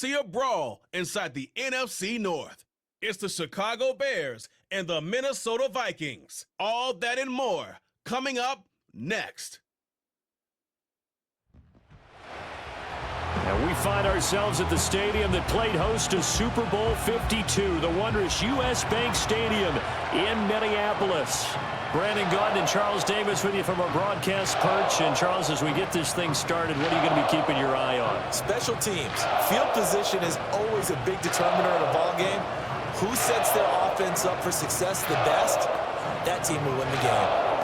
see a brawl inside the NFC North. It's the Chicago Bears and the Minnesota Vikings. All that and more coming up next. And we find ourselves at the stadium that played host to Super Bowl 52, the wondrous U.S. Bank Stadium in Minneapolis. Brandon Gaudin and Charles Davis with you from our broadcast perch. And Charles, as we get this thing started, what are you going to be keeping your eye on? Special teams. Field position is always a big determiner in a ball game. Who sets their offense up for success the best, that team will win the game.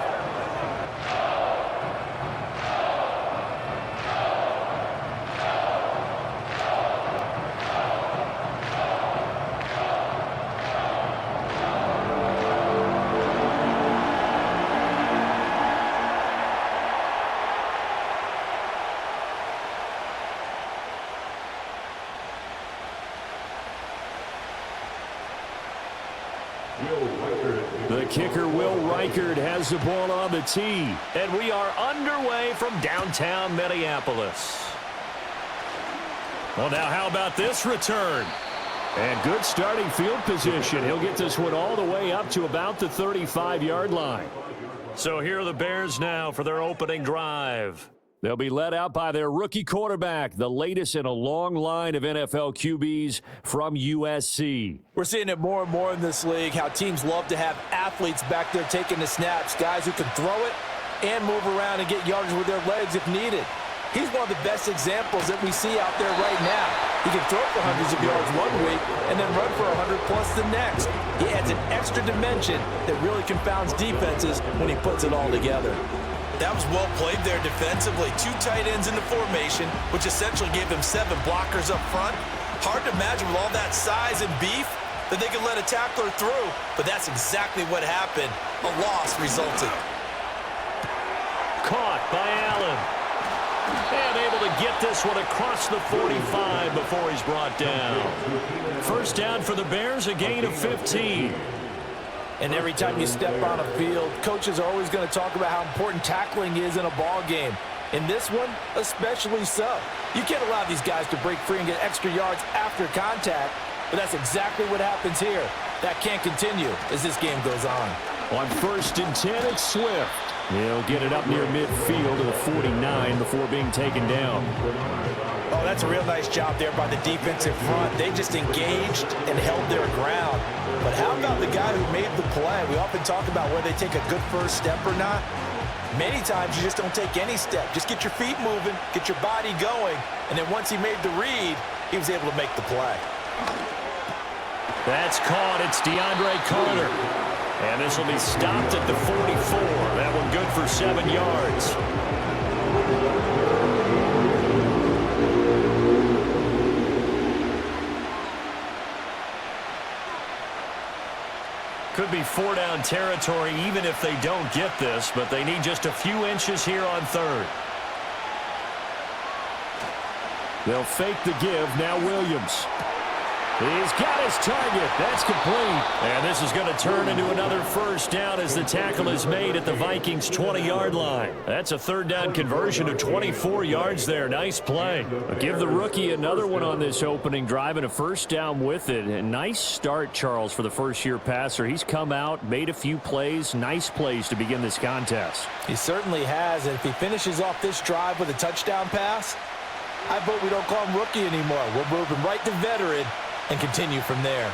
The kicker, Will Reichard, has the ball on the tee. And we are underway from downtown Minneapolis. Well, now how about this return? And good starting field position. He'll get this one all the way up to about the 35-yard line. So here are the Bears now for their opening drive. They'll be led out by their rookie quarterback, the latest in a long line of NFL QBs from USC. We're seeing it more and more in this league, how teams love to have athletes back there taking the snaps, guys who can throw it and move around and get yardage with their legs if needed. He's one of the best examples that we see out there right now. He can throw for hundreds of yards one week and then run for 100+ the next. He adds an extra dimension that really confounds defenses when he puts it all together. That was well played there defensively. 2 tight ends in the formation, which essentially gave them 7 blockers up front. Hard to imagine with all that size and beef that they could let a tackler through, but that's exactly what happened. A loss resulted. Caught by Allen. And able to get this one across the 45 before he's brought down. First down for the Bears, a gain of 15. And every time you step on a field, coaches are always going to talk about how important tackling is in a ball game. In this one, especially so. You can't allow these guys to break free and get extra yards after contact, but that's exactly what happens here. That can't continue as this game goes on. On 1st and 10, it's Swift. He'll get it up near midfield to the 49 before being taken down. Oh, that's a real nice job there by the defensive front. They just engaged and held their ground. But how about the guy who made the play? We often talk about whether they take a good first step or not. Many times you just don't take any step. Just get your feet moving, get your body going, and then once he made the read, he was able to make the play. That's caught. It's DeAndre Carter. And this will be stopped at the 44. That one good for 7 yards. Could be 4-down territory even if they don't get this, but they need just a few inches here on 3rd. They'll fake the give. Now Williams. He's got his target. That's complete. And this is going to turn into another first down as the tackle is made at the Vikings' 20-yard line. That's a 3rd down conversion of 24 yards there. Nice play. Give the rookie another one on this opening drive and a first down with it. A nice start, Charles, for the first-year passer. He's come out, made a few plays, nice plays to begin this contest. He certainly has. And if he finishes off this drive with a touchdown pass, I vote we don't call him rookie anymore. We'll move him right to veteran and continue from there.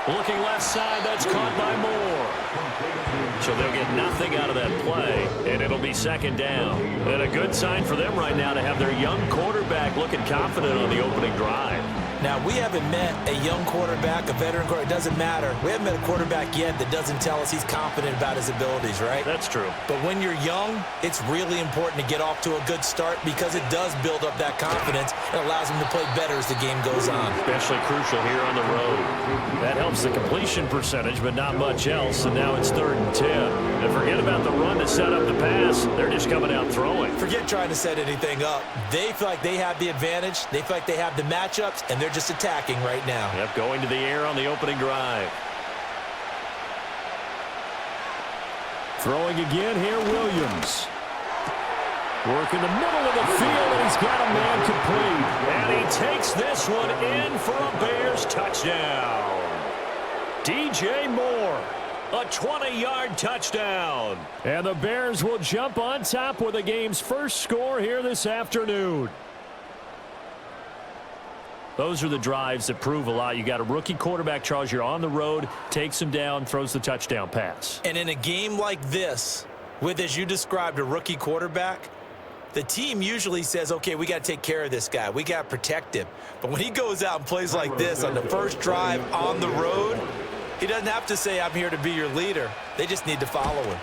Looking left side, that's caught by Moore. So they'll get nothing out of that play, and it'll be 2nd down. And a good sign for them right now to have their young quarterback looking confident on the opening drive. Now, we haven't met a young quarterback, a veteran quarterback. It doesn't matter. We haven't met a quarterback yet that doesn't tell us he's confident about his abilities, right? That's true. But when you're young, it's really important to get off to a good start because it does build up that confidence. It allows him to play better as the game goes on. Especially crucial here on the road. That helps the completion percentage, but not much else. And now it's 3rd and 10. And forget about the run to set up the pass. They're just coming out throwing. Forget trying to set anything up. They feel like they have the advantage. They feel like they have the matchups, and they're just attacking right now. Yep, going to the air on the opening drive. Throwing again here, Williams. Work in the middle of the field, he's got a man complete. And he takes this one in for a Bears touchdown. DJ Moore, a 20-yard touchdown. And the Bears will jump on top with the game's first score here this afternoon. Those are the drives that prove a lot. You got a rookie quarterback, Charles. You're on the road, takes him down, throws the touchdown pass. And in a game like this, with, as you described, a rookie quarterback, the team usually says, okay, we got to take care of this guy. We got to protect him. But when he goes out and plays like this on the first drive on the road, he doesn't have to say, I'm here to be your leader. They just need to follow him.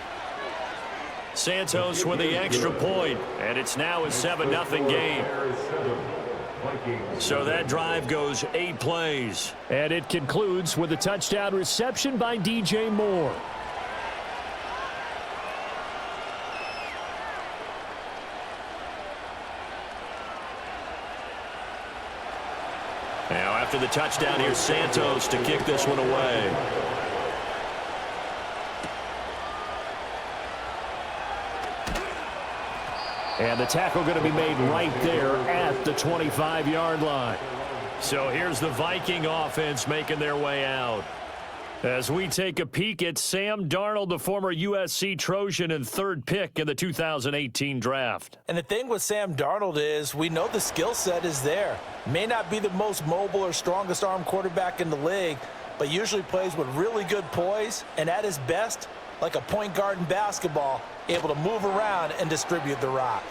Santos with the extra point, and it's now a 7-0 game. So that drive goes 8 plays. And it concludes with a touchdown reception by DJ Moore. Now after the touchdown, here's Santos to kick this one away. And the tackle going to be made right there at the 25-yard line. So here's the Viking offense making their way out. As we take a peek at Sam Darnold, the former USC Trojan and 3rd pick in the 2018 draft. And the thing with Sam Darnold is we know the skill set is there. May not be the most mobile or strongest arm quarterback in the league, but usually plays with really good poise and at his best, like a point guard in basketball, able to move around and distribute the rock.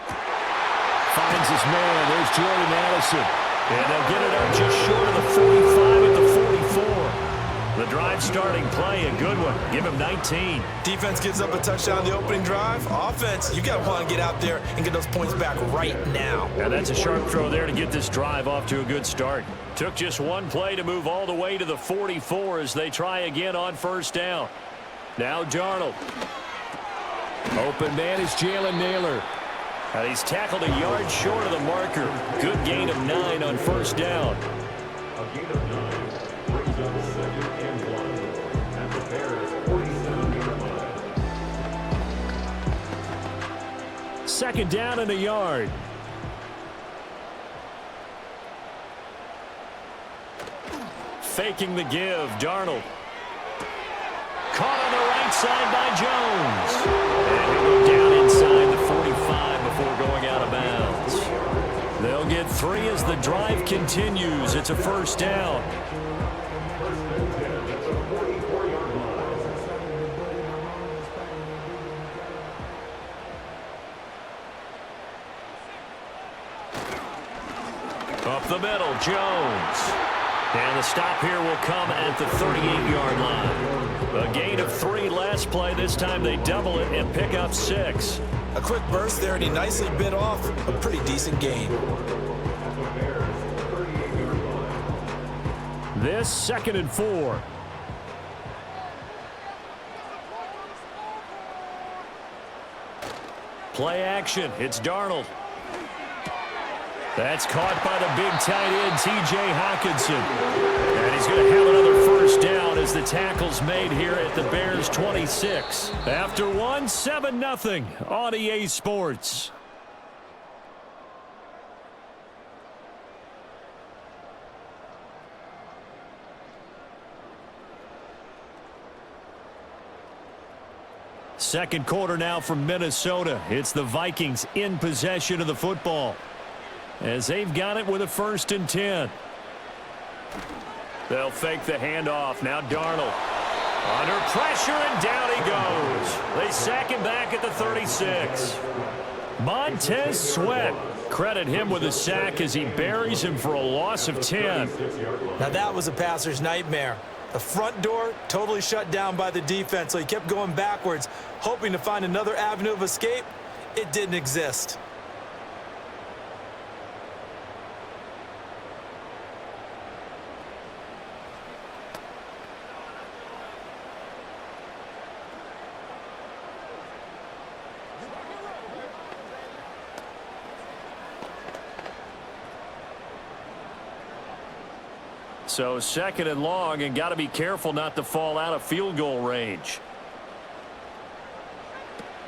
Finds his man. There's Jordan Addison. And they'll get it up just short of the 45 at the 44. The drive starting play, a good one. Give him 19. Defense gives up a touchdown the opening drive. Offense, you got to want to get out there and get those points back right now. And that's a sharp throw there to get this drive off to a good start. Took just one play to move all the way to the 44 as they try again on first down. Now Darnold. Open man is Jalen Naylor. And he's tackled a yard short of the marker. Good gain of 9 on first down. A gain of 9 brings up 2nd and 1 at the Bears' 47-yard line. 2nd down and a yard. Faking the give, Darnold. Caught on the right side by Jones. And he'll go down inside the 45 before going out of bounds. They'll get 3 as the drive continues. It's a first down. Up the middle, Jones. And the stop here will come at the 38-yard line. A gain of 3 last play. This time they double it and pick up 6. A quick burst there, and he nicely bit off a pretty decent gain. This 2nd and 4. Play action. It's Darnold. That's caught by the big tight end, T.J. Hockenson. And he's going to have another first down as the tackle's made here at the Bears' 26. After one, 7-0 on EA Sports. Second quarter now from Minnesota. It's the Vikings in possession of the football, as they've got it with a 1st and 10. They'll fake the handoff. Now Darnold under pressure, and down he goes. They sack him back at the 36. Montez Sweat, credit him with a sack as he buries him for a loss of 10. Now that was a passer's nightmare. The front door totally shut down by the defense, so he kept going backwards, hoping to find another avenue of escape. It didn't exist. So 2nd and long, and got to be careful not to fall out of field goal range.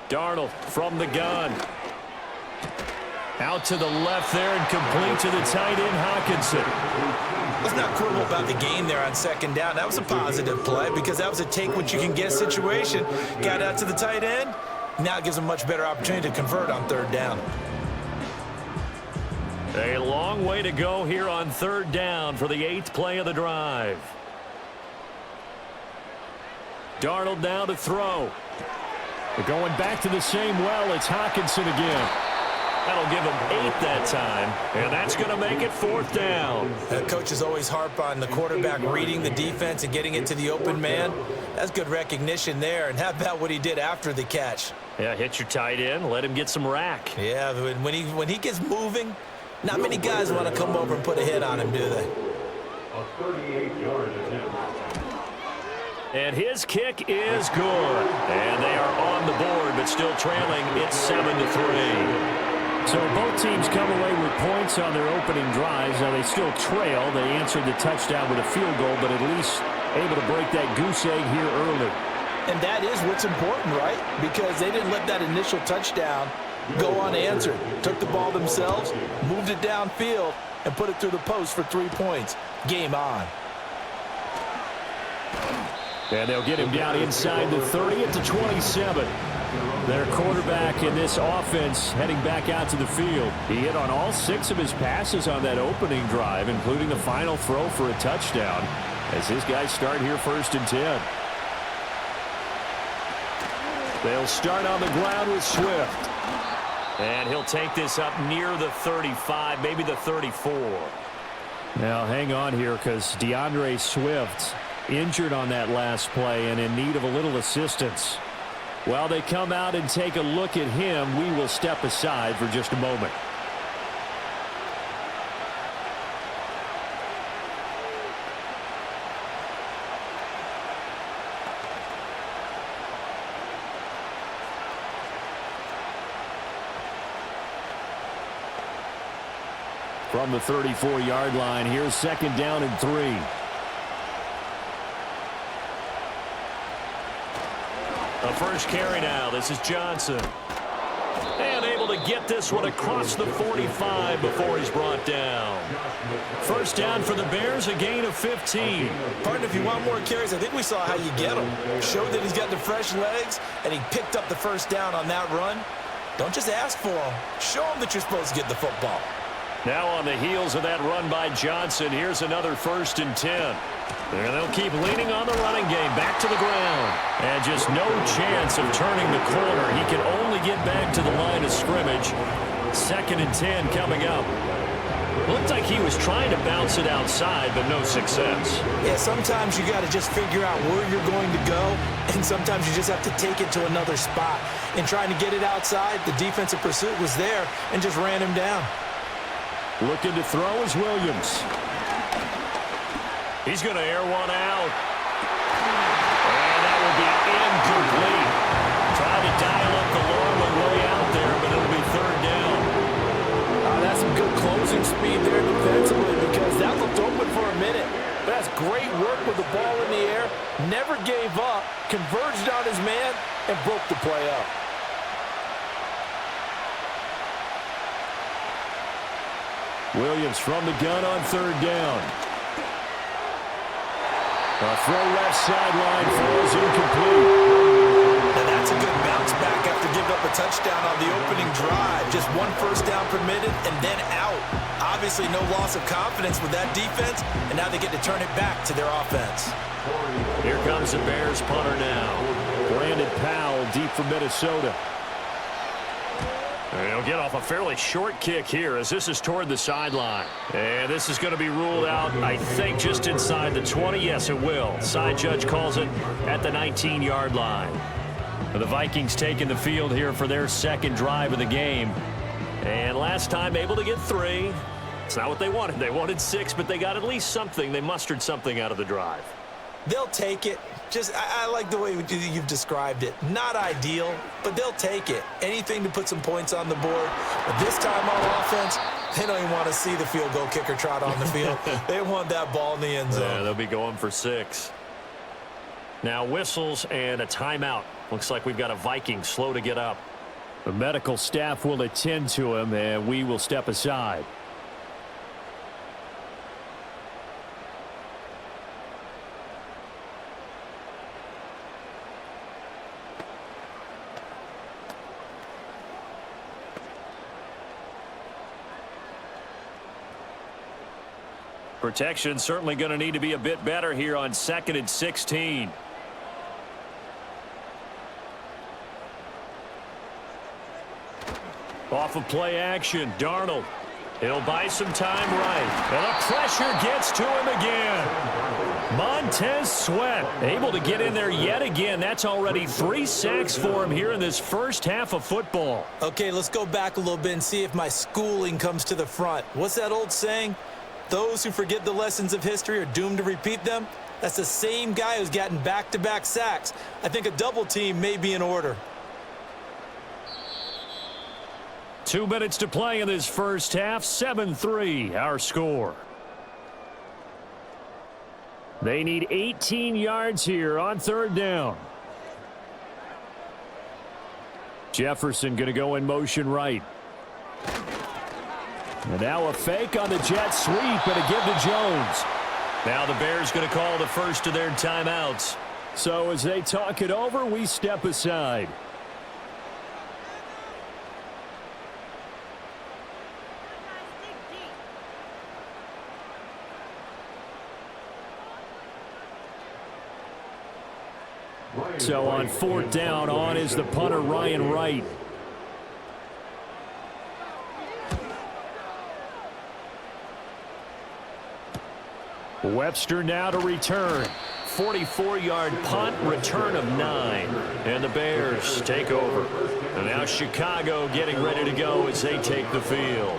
Darnold from the gun. Out to the left there and complete to the tight end, Hawkinson. Let's not quibble about the game there on second down. That was a positive play because that was a take-what-you-can-get situation. Got out to the tight end. Now it gives them a much better opportunity to convert on third down. A long way to go here on third down for the 8th play of the drive. Darnold now to throw. They're going back to the same well. It's Hawkinson again. That'll give him 8 that time, and that's going to make it 4th down. Coaches always harp on the quarterback reading the defense and getting it to the open man. That's good recognition there. And how about what he did after the catch? Yeah, hit your tight end, let him get some rack. Yeah, when he gets moving, not many guys want to come over and put a hit on him, do they? A 38-yard attempt. And his kick is good. And they are on the board, but still trailing. It's 7-3. So both teams come away with points on their opening drives. Now they still trail. They answered the touchdown with a field goal, but at least able to break that goose egg here early. And that is what's important, right? Because they didn't let that initial touchdown go unanswered. Took the ball themselves, moved it downfield, and put it through the post for 3 points. Game on. And they'll get him down inside the 30 at the 27. Their quarterback in this offense heading back out to the field. He hit on all 6 of his passes on that opening drive, including the final throw for a touchdown, as his guys start here 1st and 10. They'll start on the ground with Swift. And he'll take this up near the 35, maybe the 34. Now hang on here because DeAndre Swift injured on that last play and in need of a little assistance. While they come out and take a look at him, we will step aside for just a moment. From the 34-yard line, here's 2nd down and 3. The first carry now. This is Johnson. And able to get this one across the 45 before he's brought down. First down for the Bears, a gain of 15. Partner, if you want more carries, I think we saw how you get them. Showed that he's got the fresh legs, and he picked up the first down on that run. Don't just ask for him. Show him that you're supposed to get the football. Now on the heels of that run by Johnson, here's another 1st and 10. And they'll keep leaning on the running game. Back to the ground. And just no chance of turning the corner. He can only get back to the line of scrimmage. 2nd and 10 coming up. Looked like he was trying to bounce it outside, but no success. Yeah, sometimes you got to just figure out where you're going to go, and sometimes you just have to take it to another spot. In trying to get it outside, the defensive pursuit was there and just ran him down. Looking to throw is Williams. He's going to air one out. And that will be incomplete. Trying to dial up the long way out there, but it'll be 3rd down. That's some good closing speed there defensively because that looked open for a minute. But that's great work with the ball in the air. Never gave up, converged on his man, and broke the play up. Williams from the gun on 3rd down. A throw left sideline falls incomplete. Now that's a good bounce back after giving up a touchdown on the opening drive. Just 1 first down permitted and then out. Obviously no loss of confidence with that defense, and now they get to turn it back to their offense. Here comes the Bears punter now. Brandon Powell deep from Minnesota. And he'll get off a fairly short kick here as this is toward the sideline. And this is going to be ruled out, I think, just inside the 20. Yes, it will. Side judge calls it at the 19-yard line. The Vikings taking the field here for their 2nd drive of the game. And last time able to get 3. It's not what they wanted. They wanted 6, but they got at least something. They mustered something out of the drive. They'll take it. I like the way you've described it. Not ideal, but they'll take it. Anything to put some points on the board. But this time on offense, they don't even want to see the field goal kicker trot on the field. They want that ball in the end zone. Yeah, they'll be going for 6. Now whistles and a timeout. Looks like we've got a Viking slow to get up. The medical staff will attend to him, and we will step aside. Protection certainly going to need to be a bit better here on 2nd and 16. Off of play action, Darnold. He'll buy some time right. And the pressure gets to him again. Montez Sweat able to get in there yet again. That's already 3 sacks for him here in this first half of football. Okay, let's go back a little bit and see if my schooling comes to the front. What's that old saying? Those who forget the lessons of history are doomed to repeat them. That's the same guy who's gotten back-to-back sacks. I think a double team may be in order. 2 minutes to play in this first half. 7-3, our score. They need 18 yards here on 3rd down. Jefferson going to go in motion right. And now a fake on the jet sweep and a give to Jones. Now the Bears going to call the first of their timeouts. So as they talk it over, we step aside. So on 4th down, on is the punter, Ryan Wright. Webster now to return. 44-yard punt, return of 9. And the Bears take over. And now Chicago getting ready to go as they take the field.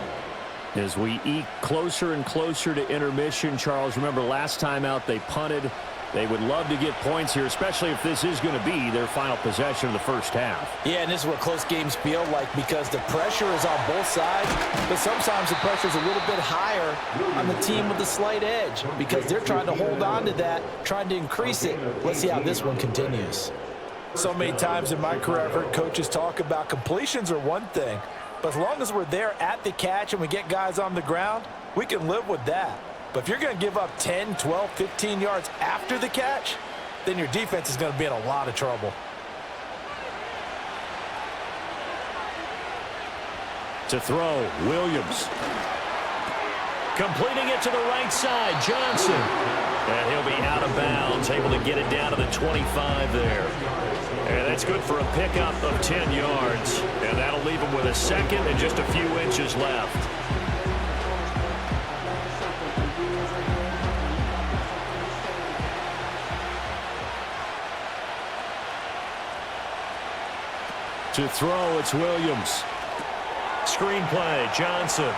As we eke closer and closer to intermission, Charles, remember last time out they punted. They would love to get points here, especially if this is going to be their final possession of the first half. Yeah, and this is what close games feel like because the pressure is on both sides, but sometimes the pressure is a little bit higher on the team with the slight edge because they're trying to hold on to that, trying to increase it. Let's see how this one continues. So many times in my career, I've heard coaches talk about completions are one thing, but as long as we're there at the catch and we get guys on the ground, we can live with that. But if you're going to give up 10, 12, 15 yards after the catch, then your defense is going to be in a lot of trouble. To throw, Williams. Completing it to the right side, Johnson. And he'll be out of bounds, able to get it down to the 25 there. And that's good for a pickup of 10 yards. And that'll leave him with a second and just a few inches left. To throw, it's Williams. Screen play, Johnson.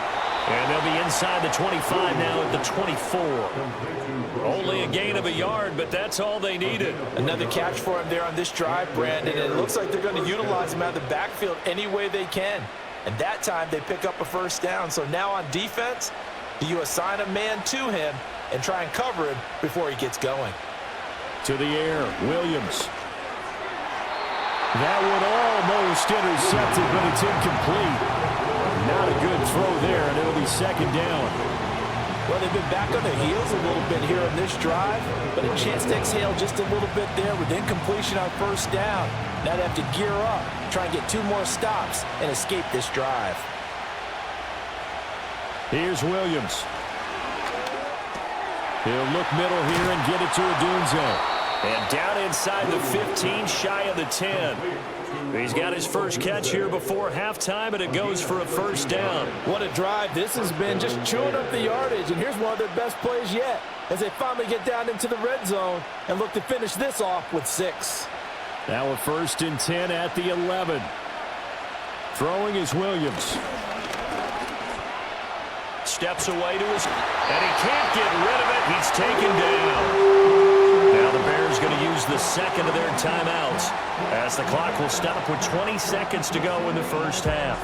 And they'll be inside the 25 now at the 24. Only a gain of a yard, but that's all they needed. Another catch for him there on this drive, Brandon, and it looks like they're going to utilize him out of the backfield any way they can. And that time they pick up a first down. So now on defense, do you assign a man to him and try and cover him before he gets going? To the air, Williams. That one almost intercepted, but it's incomplete. Not a good throw there, and it'll be 2nd down. Well, they've been back on their heels a little bit here on this drive, but a chance to exhale just a little bit there with incompletion on first down. Now they have to gear up, try and get 2 more stops, and escape this drive. Here's Williams. He'll look middle here and get it to Odunze. And down inside the 15, shy of the 10. He's got his first catch here before halftime, and it goes for a first down. What a drive this has been, just chewing up the yardage. And here's one of their best plays yet as they finally get down into the red zone and look to finish this off with 6. Now a 1st and 10 at the 11. Throwing is Williams. Steps away to his, and he can't get rid of it. He's taken down. Now the Bears going to use the second of their timeouts as the clock will stop with 20 seconds to go in the first half.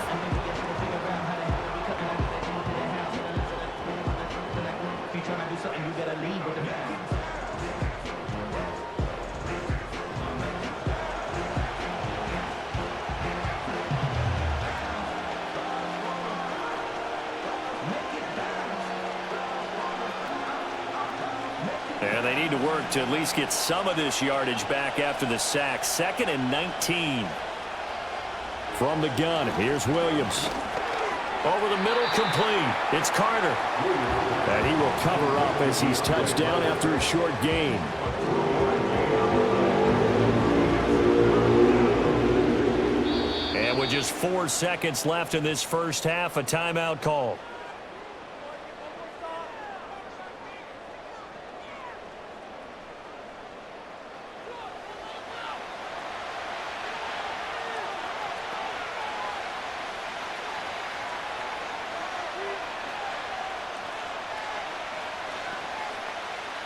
And they need to work to at least get some of this yardage back after the sack. 2nd and 19. From the gun, here's Williams. Over the middle, complete. It's Carter. And he will cover up as he's touched down after a short gain. And with just 4 seconds left in this first half, a timeout call.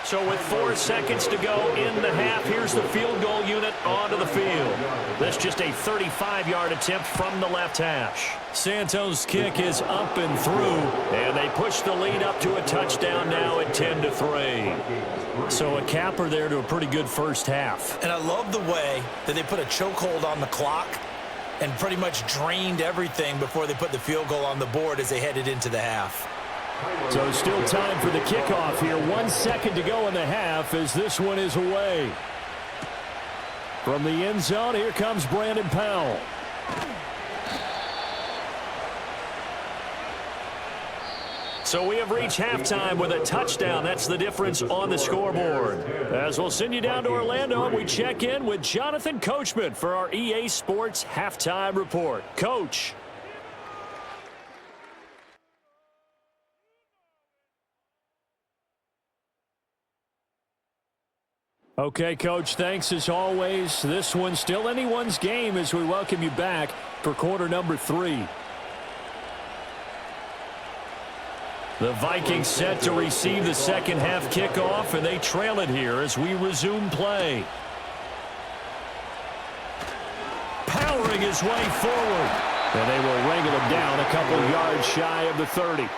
So with 4 seconds to go in the half, here's the field goal unit onto the field. That's just a 35-yard attempt from the left hash. Santos' kick is up and through, and they push the lead up to a touchdown now at 10-3. So a capper there to a pretty good first half. And I love the way that they put a chokehold on the clock and pretty much drained everything before they put the field goal on the board as they headed into the half. So still time for the kickoff here. 1 second to go in the half as this one is away. From the end zone, here comes Brandon Powell. So we have reached halftime with a touchdown. That's the difference on the scoreboard. As we'll send you down to Orlando, and we check in with Jonathan Coachman for our EA Sports Halftime Report. Coach. Okay, Coach, thanks as always. This one's still anyone's game as we welcome you back for quarter number 3. The Vikings set to receive the second half kickoff, and they trail it here as we resume play. Powering his way forward, and they will wrangle him down a couple yards shy of the 30.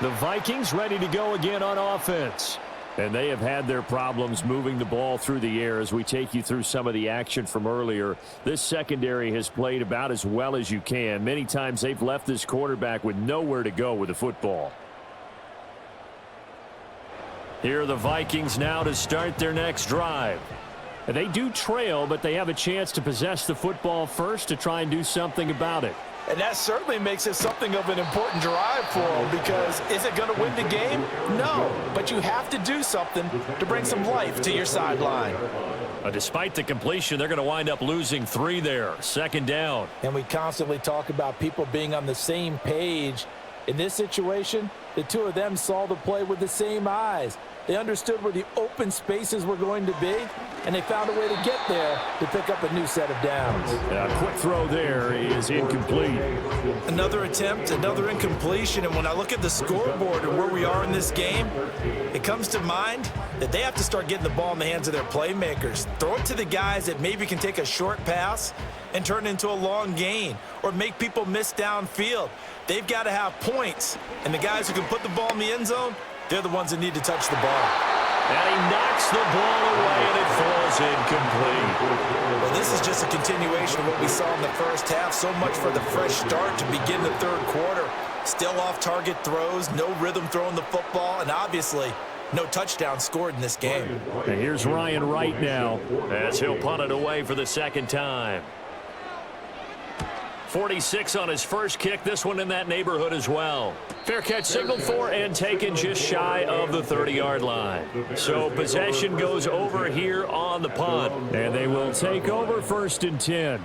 The Vikings ready to go again on offense. And they have had their problems moving the ball through the air as we take you through some of the action from earlier. This secondary has played about as well as you can. Many times they've left this quarterback with nowhere to go with the football. Here are the Vikings now to start their next drive. And they do trail, but they have a chance to possess the football first to try and do something about it. And that certainly makes it something of an important drive for them, because is it going to win the game? No, but you have to do something to bring some life to your sideline. Despite the completion, they're going to wind up losing 3 there. 2nd down. And we constantly talk about people being on the same page. In this situation, the two of them saw the play with the same eyes. They understood where the open spaces were going to be, and they found a way to get there to pick up a new set of downs. A quick throw there is incomplete. Another attempt, another incompletion, and when I look at the scoreboard and where we are in this game, it comes to mind that they have to start getting the ball in the hands of their playmakers. Throw it to the guys that maybe can take a short pass and turn it into a long gain or make people miss downfield. They've got to have points, and the guys who can put the ball in the end zone, they're the ones that need to touch the ball. And he knocks the ball away, and it falls incomplete. Well, this is just a continuation of what we saw in the first half. So much for the fresh start to begin the third quarter. Still off-target throws, no rhythm throwing the football, and obviously no touchdown scored in this game. And here's Ryan Wright now as he'll punt it away for the second time. 46 on his first kick, this one in that neighborhood as well. Fair catch signaled for and taken just shy of the 30-yard line. So possession goes over here on the punt. And they will take over 1st and 10.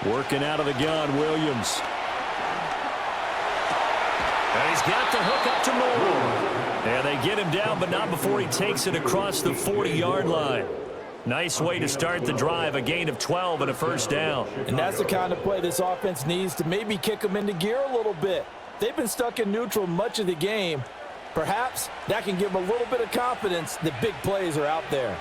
Working out of the gun, Williams. And he's got the hook up to Moore. And they get him down, but not before he takes it across the 40-yard line. Nice way to start the drive, a gain of 12 and a first down. And that's the kind of play this offense needs to maybe kick them into gear a little bit. They've been stuck in neutral much of the game. Perhaps that can give them a little bit of confidence that big plays are out there.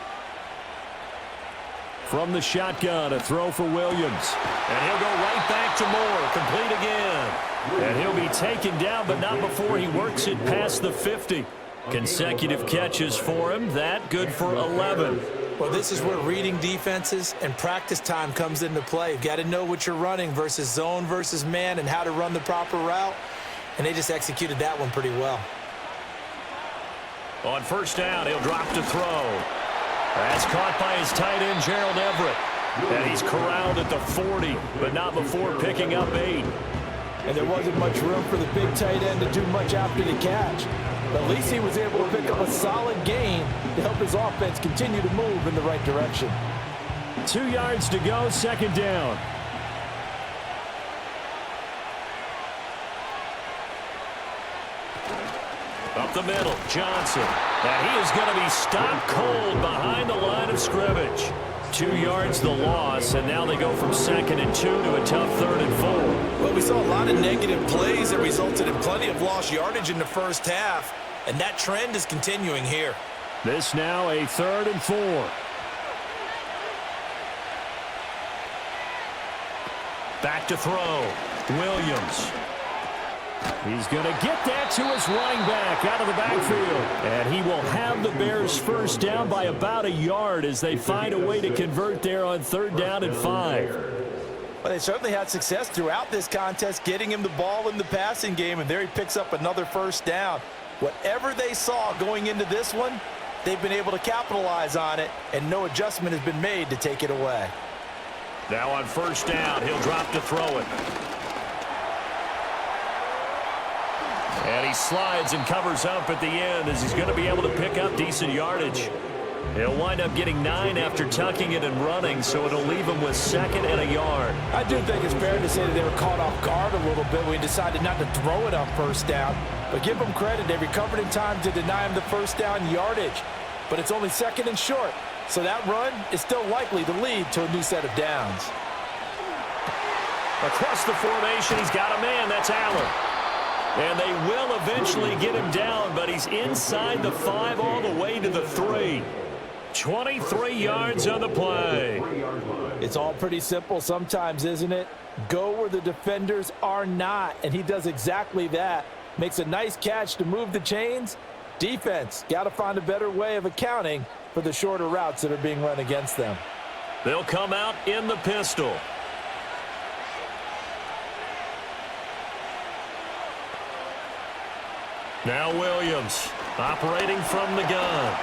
From the shotgun, a throw for Williams. And he'll go right back to Moore, complete again. And he'll be taken down, but not before he works it past the 50. Consecutive catches for him. That good for 11. Well, this is where reading defenses and practice time comes into play. You've got to know what you're running versus zone versus man and how to run the proper route. And they just executed that one pretty well. On first down, he'll drop to throw. That's caught by his tight end, Gerald Everett. And he's corralled at the 40, but not before picking up 8. And there wasn't much room for the big tight end to do much after the catch. But at least he was able to pick up a solid gain to help his offense continue to move in the right direction. 2 yards to go, second down. Up the middle, Johnson. And he is going to be stopped cold behind the line of scrimmage. 2 yards the loss, and now they go from 2nd and 2 to a tough 3rd and 4. Well, we saw a lot of negative plays that resulted in plenty of lost yardage in the first half, and that trend is continuing here. This now a 3rd and 4. Back to throw. Williams. He's going to get that to his running back out of the backfield. And he will have the Bears first down by about a yard as they find a way to convert there on 3rd down and 5. Well, they certainly had success throughout this contest getting him the ball in the passing game, and there he picks up another first down. Whatever they saw going into this one, they've been able to capitalize on it, and no adjustment has been made to take it away. Now on first down, he'll drop to throw it. And he slides and covers up at the end as he's going to be able to pick up decent yardage. He'll wind up getting 9 after tucking it and running, so it'll leave him with 2nd and a yard. I do think it's fair to say that they were caught off guard a little bit when he decided not to throw it on first down. But give them credit, they recovered in time to deny him the first down yardage. But it's only 2nd and short, so that run is still likely to lead to a new set of downs. Across the formation, he's got a man. That's Allen. And they will eventually get him down, but he's inside the 5 all the way to the 3. 23 yards on the play. It's all pretty simple sometimes, isn't it? Go where the defenders are not, and he does exactly that. Makes a nice catch to move the chains. Defense, got to find a better way of accounting for the shorter routes that are being run against them. They'll come out in the pistol. Now Williams, operating from the gun.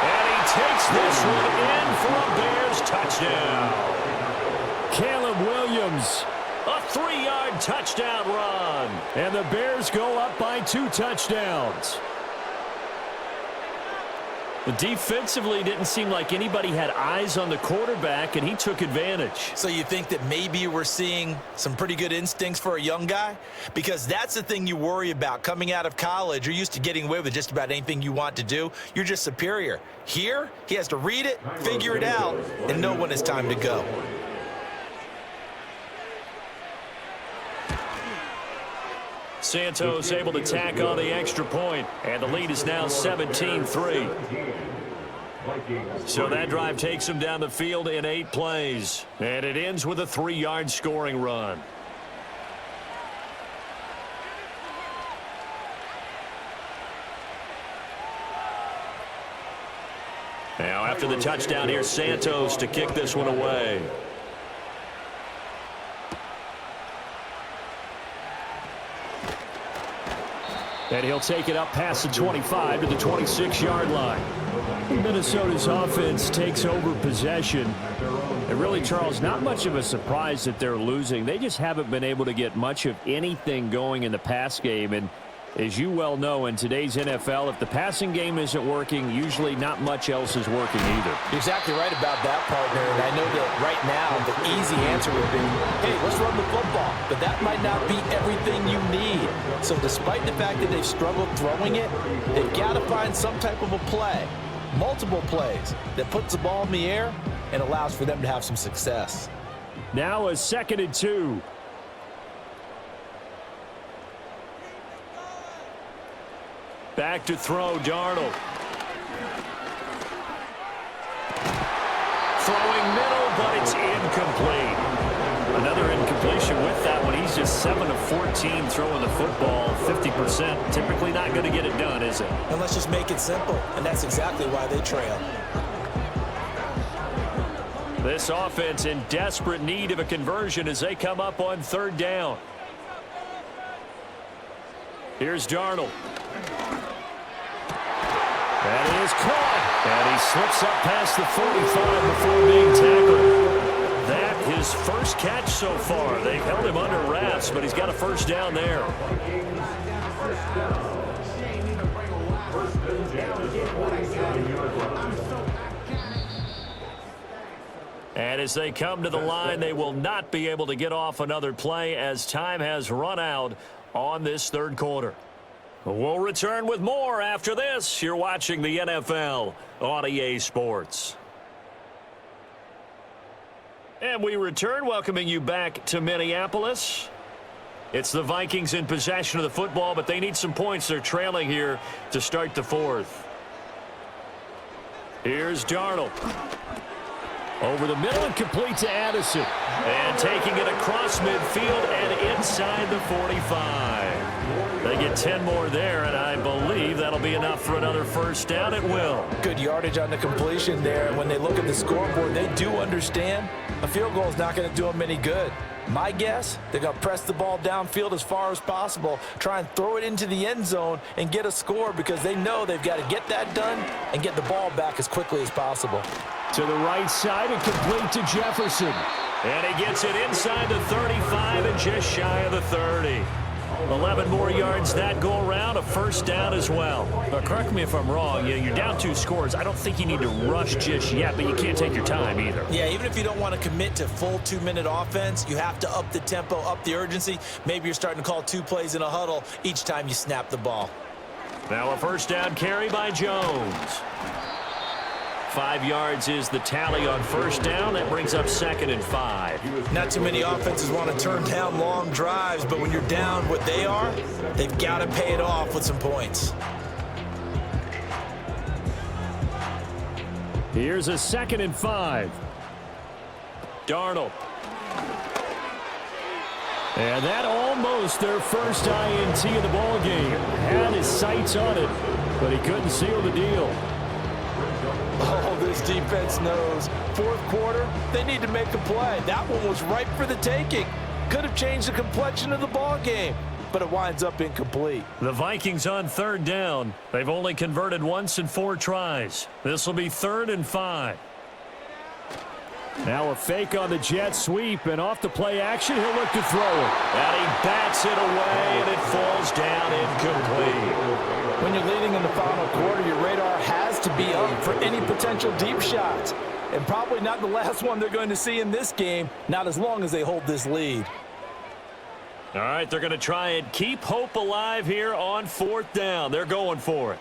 And he takes this one in for a Bears touchdown. Caleb Williams, a 3-yard touchdown run. And the Bears go up by 2 touchdowns. Defensively, didn't seem like anybody had eyes on the quarterback, and he took advantage. So you think that maybe we're seeing some pretty good instincts for a young guy? Because that's the thing you worry about coming out of college. You're used to getting away with just about anything you want to do. You're just superior. Here, he has to read it, figure it out, and know when it's time to go. Santos able to tack on the extra point, and the lead is now 17-3. So that drive takes him down the field in 8 plays, and it ends with a 3-yard scoring run. Now after the touchdown, here's Santos to kick this one away. And he'll take it up past the 25 to the 26-yard line. Minnesota's offense takes over possession. And really, Charles, not much of a surprise that they're losing. They just haven't been able to get much of anything going in the pass game. And as you well know, in today's NFL, if the passing game isn't working, usually not much else is working either. You're exactly right about that, partner. And I know that right now the easy answer would be, hey, let's run the football. But that might not be everything you need. So despite the fact that they've struggled throwing it, they've got to find some type of a play, multiple plays, that puts the ball in the air and allows for them to have some success. Now a 2nd and 2. Back to throw, Darnold. Throwing middle, but it's incomplete. Another incompletion with that one. He's just 7 of 14 throwing the football, 50%. Typically not going to get it done, is it? And let's just make it simple, and that's exactly why they trail. This offense in desperate need of a conversion as they come up on third down. Here's Darnold. That is caught. And he slips up past the 45 before being tackled. That his first catch so far. They've held him under wraps, but he's got a first down there. And as they come to the line, they will not be able to get off another play as time has run out on this third quarter. We'll return with more after this. You're watching the NFL on EA Sports. And we return, welcoming you back to Minneapolis. It's the Vikings in possession of the football, but they need some points. They're trailing here to start the fourth. Here's Darnold. Over the middle and complete to Addison. And taking it across midfield and inside the 45. They get 10 more there, and I believe that'll be enough for another first down. It will. Good yardage on the completion there. When they look at the scoreboard, they do understand a field goal is not going to do them any good. My guess, they're going to press the ball downfield as far as possible, try and throw it into the end zone and get a score because they know they've got to get that done and get the ball back as quickly as possible. To the right side and complete to Jefferson. And he gets it inside the 35 and just shy of the 30. 11 more yards that go around, a first down as well. But correct me if I'm wrong, you're down 2 scores. I don't think you need to rush just yet, but you can't take your time either. Yeah, even if you don't want to commit to full 2-minute offense, you have to up the tempo, up the urgency. Maybe you're starting to call 2 plays in a huddle each time you snap the ball. Now a first down carry by Jones. 5 yards is the tally on first down. That brings up 2nd and 5. Not too many offenses want to turn down long drives, but when you're down what they are, they've got to pay it off with some points. Here's a 2nd and 5. Darnold. And that almost their first INT of the ball game. Had his sights on it, but he couldn't seal the deal. Oh, this defense knows. Fourth quarter, they need to make a play. That one was ripe for the taking. Could have changed the complexion of the ball game, but it winds up incomplete. The Vikings on third down. They've only converted once in 4 tries. This will be 3rd and 5. Now a fake on the jet sweep, and off the play action, he'll look to throw it. And he bats it away, and it falls down incomplete. When you're leading in the final quarter, your radar has to be up for any potential deep shots. And probably not the last one they're going to see in this game, not as long as they hold this lead. All right, they're going to try and keep hope alive here on 4th down. They're going for it.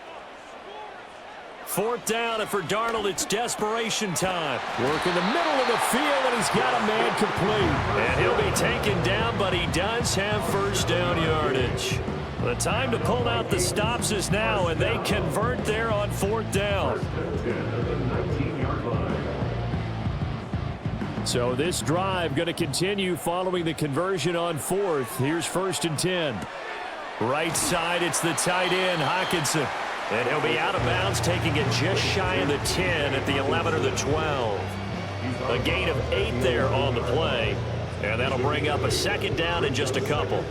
4th down, and for Darnold, it's desperation time. Work in the middle of the field, and he's got a man complete. And he'll be taken down, but he does have first down yardage. The time to pull out the stops is now, and they convert there on 4th down. So this drive going to continue following the conversion on 4th. Here's 1st and 10. Right side, it's the tight end, Hockenson. And he'll be out of bounds, taking it just shy of the 10 at the 11 or the 12. A gain of 8 there on the play. And that'll bring up a 2nd down in just a couple.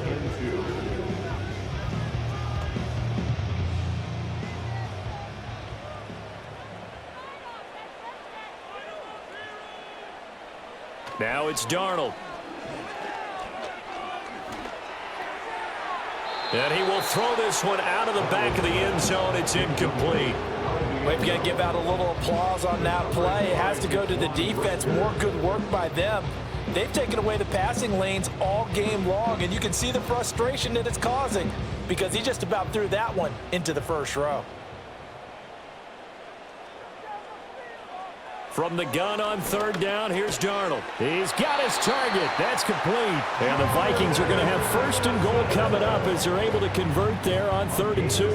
Now it's Darnold. And he will throw this one out of the back of the end zone. It's incomplete. We've got to give out a little applause on that play. It has to go to the defense. More good work by them. They've taken away the passing lanes all game long, and you can see the frustration that it's causing because he just about threw that one into the first row. From the gun on 3rd down, here's Darnold. He's got his target. That's complete. And the Vikings are going to have 1st and goal coming up as they're able to convert there on 3rd and 2.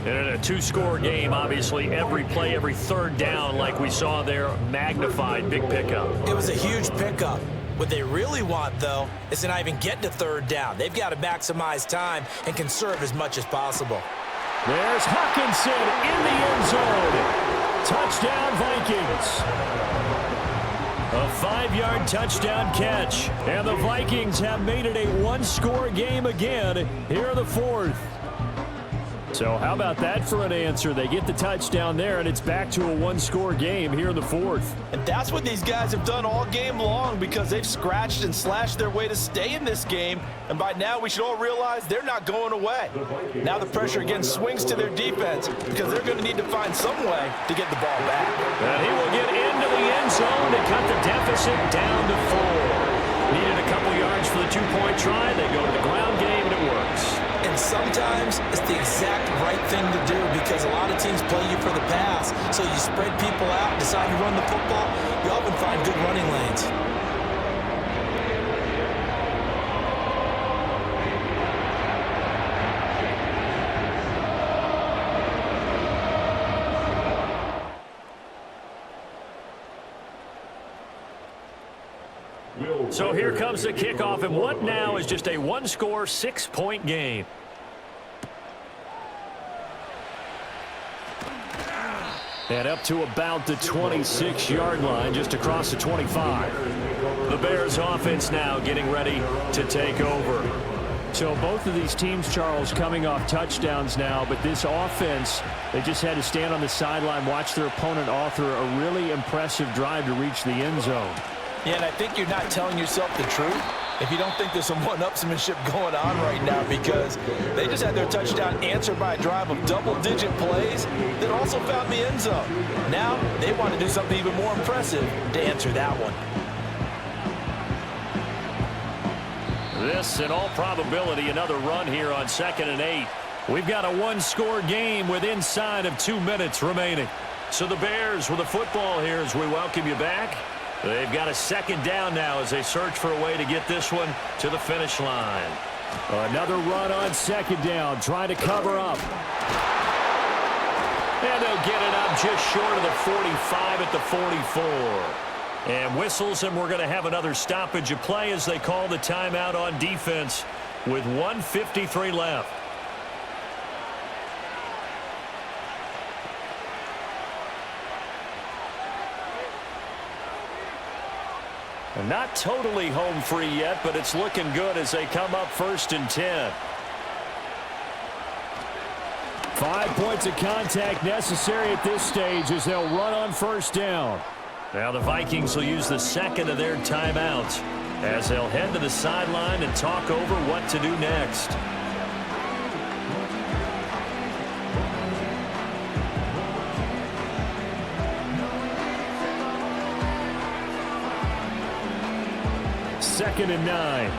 And in a 2-score game, obviously, every play, every 3rd down, like we saw there, magnified, big pickup. It was a huge pickup. What they really want, though, is to not even get to third down. They've got to maximize time and conserve as much as possible. There's Hawkinson in the end zone. Touchdown, Vikings. A 5-yard touchdown catch. And the Vikings have made it a one-score game again here in the fourth. So how about that for an answer? They get the touchdown there, and it's back to a one-score game here in the fourth. And that's what these guys have done all game long because they've scratched and slashed their way to stay in this game. And by now, we should all realize they're not going away. Now the pressure again swings to their defense because they're going to need to find some way to get the ball back. And he will get into the end zone to cut the deficit down to 4. Needed a couple yards for the two-point try. They go to the ground game, and it works. And sometimes it's the exact right thing to do because a lot of teams play you for the pass. So you spread people out, decide to run the football. You often find good running lanes. So here comes the kickoff, and what now is just a one-score, 6-point game. And up to about the 26-yard line, just across the 25. The Bears offense now getting ready to take over. So both of these teams, Charles, coming off touchdowns now, but this offense, they just had to stand on the sideline, watch their opponent author a really impressive drive to reach the end zone. Yeah, and I think you're not telling yourself the truth if you don't think there's some one-upsmanship going on right now because they just had their touchdown answered by a drive of double-digit plays that also found the end zone. Now they want to do something even more impressive to answer that one. This, in all probability, another run here on 2nd and 8. We've got a one-score game with inside of 2 minutes remaining. So the Bears with the football here as we welcome you back. They've got a second down now as they search for a way to get this one to the finish line. Another run on second down, trying to cover up. And they'll get it up just short of the 45 at the 44. And whistles, and we're going to have another stoppage of play as they call the timeout on defense with 1:53 left. Not totally home free yet, but it's looking good as they come up 1st and 10. 5 points of contact necessary at this stage as they'll run on 1st down. Now the Vikings will use the second of their timeouts as they'll head to the sideline and talk over what to do next. Second and 9.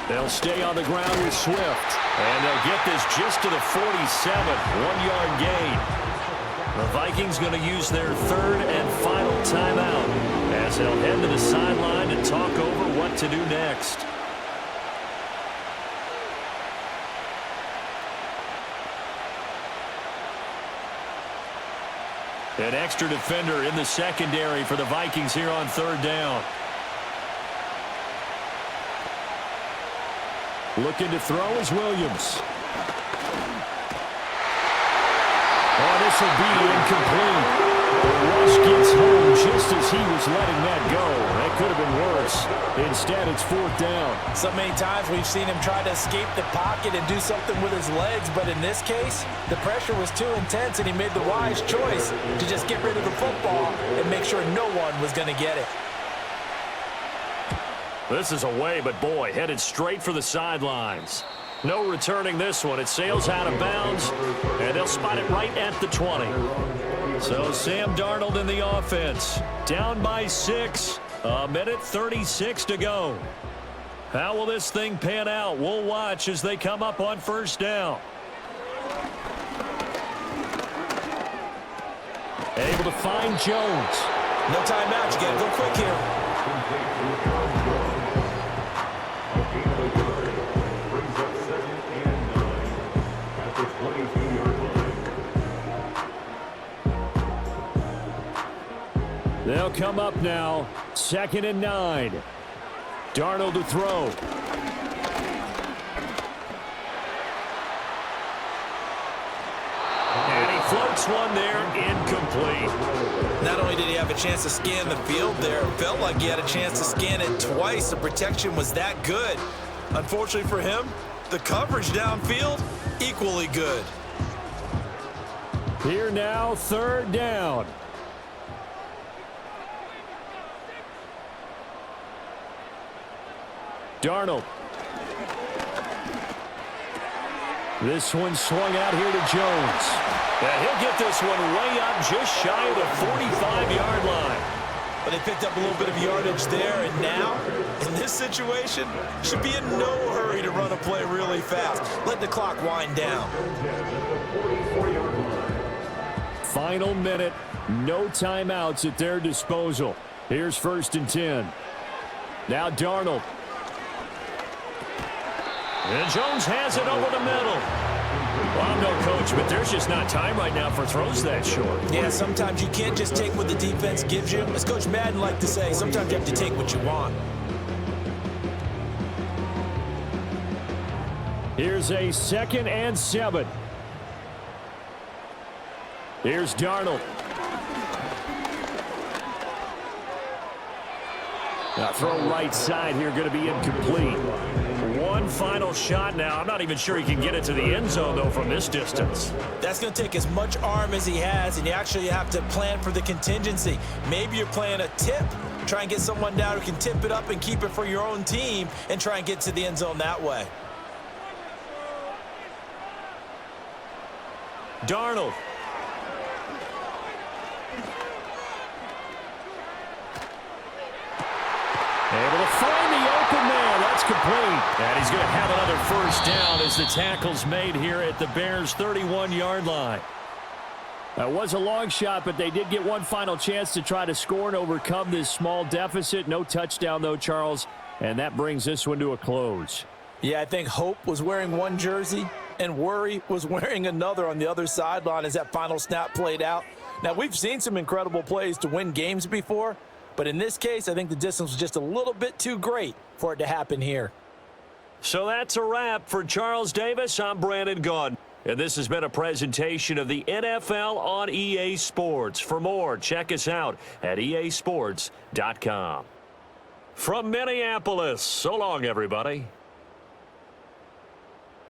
They'll stay on the ground with Swift. And they'll get this just to the 47. 1-yard gain. The Vikings going to use their third and final timeout as they'll head to the sideline to talk over what to do next. An extra defender in the secondary for the Vikings here on 3rd down. Looking to throw is Williams. Oh, this will be incomplete. The rush gets home just as he was letting that go. That could have been worse. Instead, it's 4th down. So many times we've seen him try to escape the pocket and do something with his legs, but in this case, the pressure was too intense and he made the wise choice to just get rid of the football and make sure no one was going to get it. This is away, but boy, headed straight for the sidelines. No returning this one. It sails out of bounds, and they'll spot it right at the 20. So Sam Darnold in the offense. Down by 6. 1:36 to go. How will this thing pan out? We'll watch as they come up on 1st down. Able to find Jones. No timeout. You got to go quick here. They'll come up now. 2nd and 9. Darnold to throw. And he floats one there, incomplete. Not only did he have a chance to scan the field there, it felt like he had a chance to scan it twice. The protection was that good. Unfortunately for him, the coverage downfield, equally good. Here now, 3rd down. Darnold. This one swung out here to Jones. And he'll get this one way up just shy of the 45-yard line. But they picked up a little bit of yardage there, and now, in this situation, should be in no hurry to run a play really fast. Let the clock wind down. Final minute, no timeouts at their disposal. Here's 1st and 10. Now Darnold. And Jones has it over the middle. Well, I'm no coach, but there's just not time right now for throws that short. Yeah, sometimes you can't just take what the defense gives you. As Coach Madden liked to say, sometimes you have to take what you want. Here's a 2nd and 7. Here's Darnold. Now throw right side here, going to be incomplete. One final shot now. I'm not even sure he can get it to the end zone, though, from this distance. That's going to take as much arm as he has, and you actually have to plan for the contingency. Maybe you're playing a tip. Try and get someone down who can tip it up and keep it for your own team and try and get to the end zone that way. Darnold. Able to find the open man. That's complete. And he's going to have another 1st down as the tackle's made here at the Bears' 31-yard line. That was a long shot, but they did get one final chance to try to score and overcome this small deficit. No touchdown, though, Charles. And that brings this one to a close. Yeah, I think Hope was wearing one jersey and Worry was wearing another on the other sideline as that final snap played out. Now, we've seen some incredible plays to win games before, but in this case, I think the distance was just a little bit too great for it to happen here. So that's a wrap for Charles Davis. I'm Brandon Gaudin. And this has been a presentation of the NFL on EA Sports. For more, check us out at easports.com. From Minneapolis, so long, everybody.